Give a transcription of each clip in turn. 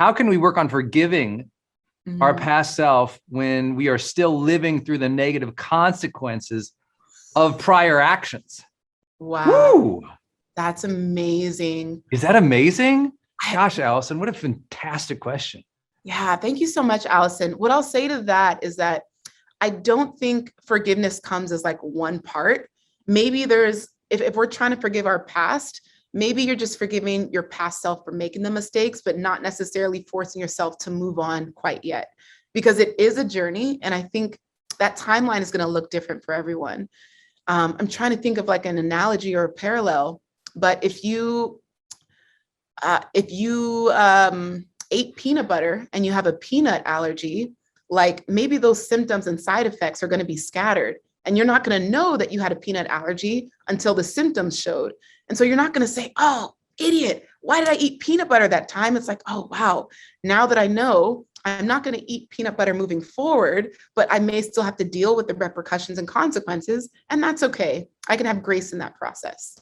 how can we work on forgiving our Mhm. past self when we are still living through the negative consequences of prior actions? Wow, Woo! that's amazing. Is that amazing? I, Gosh, Allison, what a fantastic question. yeah, thank you so much, Allison. What I'll say to that is that I don't think forgiveness comes as like one part. Maybe if we're trying to forgive our past, maybe you're just forgiving your past self for making the mistakes, but not necessarily forcing yourself to move on quite yet, because it is a journey. And I think that timeline is going to look different for everyone. I'm trying to think of like an analogy or a parallel, but if you ate peanut butter and you have a peanut allergy, like maybe those symptoms and side effects are going to be scattered. And you're not going to know that you had a peanut allergy until the symptoms showed. And so you're not going to say, oh, idiot, why did I eat peanut butter that time? It's like, oh, wow, now that I know, I'm not going to eat peanut butter moving forward, but I may still have to deal with the repercussions and consequences. And that's okay. I can have grace in that process.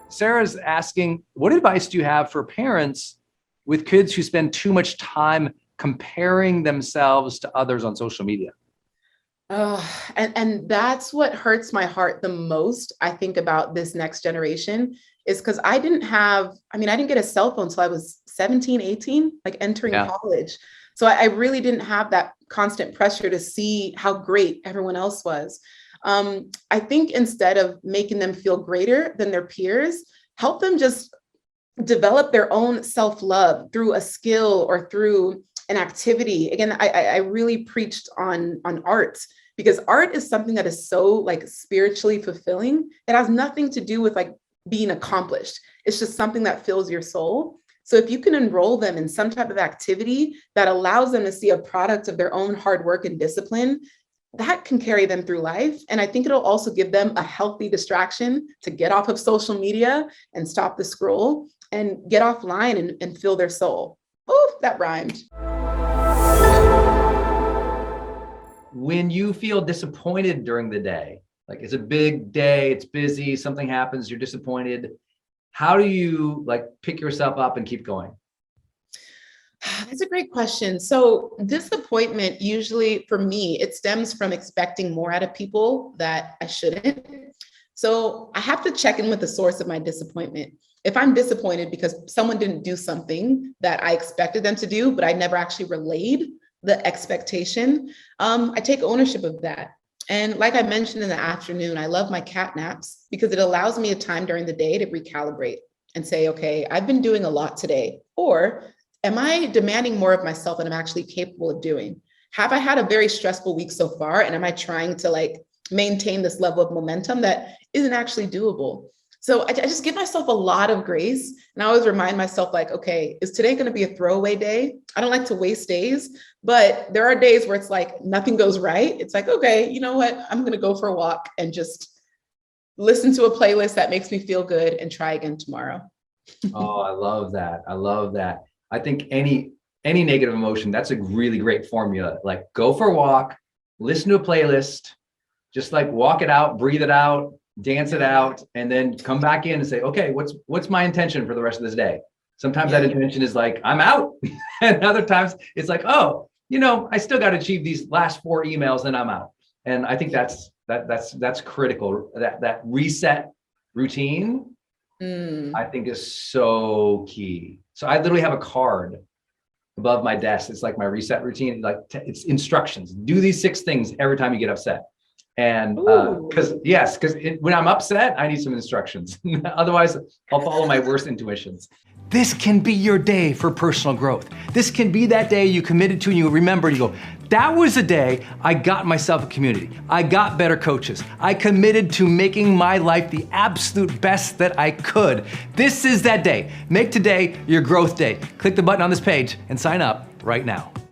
Sarah's asking, what advice do you have for parents with kids who spend too much time comparing themselves to others on social media? And that's what hurts my heart the most, I think, about this next generation is because I didn't get a cell phone until I was 17, 18, like entering college. So I really didn't have that constant pressure to see how great everyone else was. I think instead of making them feel greater than their peers, help them just develop their own self-love through a skill or through an activity. Again, I really preached on art, because art is something that is so like spiritually fulfilling. It has nothing to do with like being accomplished. It's just something that fills your soul. So if you can enroll them in some type of activity that allows them to see a product of their own hard work and discipline, that can carry them through life. And I think it'll also give them a healthy distraction to get off of social media and stop the scroll and get offline and fill their soul. Oh, that rhymed. When you feel disappointed during the day, like it's a big day, it's busy, something happens, you're disappointed, how do you like pick yourself up and keep going? That's a great question. So disappointment, usually for me, it stems from expecting more out of people that I shouldn't. So I have to check in with the source of my disappointment. If I'm disappointed because someone didn't do something that I expected them to do, but I never actually relayed the expectation, I take ownership of that. And like I mentioned in the afternoon, I love my cat naps because it allows me a time during the day to recalibrate and say, okay, I've been doing a lot today. Or am I demanding more of myself than I'm actually capable of doing? Have I had a very stressful week so far? And am I trying to like maintain this level of momentum that isn't actually doable? So I just give myself a lot of grace. And I always remind myself like, okay, is today going to be a throwaway day? I don't like to waste days, but there are days where it's like nothing goes right. It's like, okay, you know what? I'm going to go for a walk and just listen to a playlist that makes me feel good and try again tomorrow. Oh, I love that. I love that. I think any negative emotion, that's a really great formula. Like go for a walk, listen to a playlist, just like walk it out, breathe it out, dance it out, and then come back in and say, okay, what's my intention for the rest of this day? Sometimes that intention is like, I'm out. And other times it's like, oh, I still got to achieve these last 4 emails and I'm out. And I think that's critical. That reset routine, I think is so key. So I literally have a card above my desk. It's like my reset routine. Like it's instructions. Do these 6 things every time you get upset. And because when I'm upset, I need some instructions. Otherwise, I'll follow my worst intuitions. This can be your day for personal growth. This can be that day you committed to and you remember and you go, that was a day I got myself a community. I got better coaches. I committed to making my life the absolute best that I could. This is that day. Make today your growth day. Click the button on this page and sign up right now.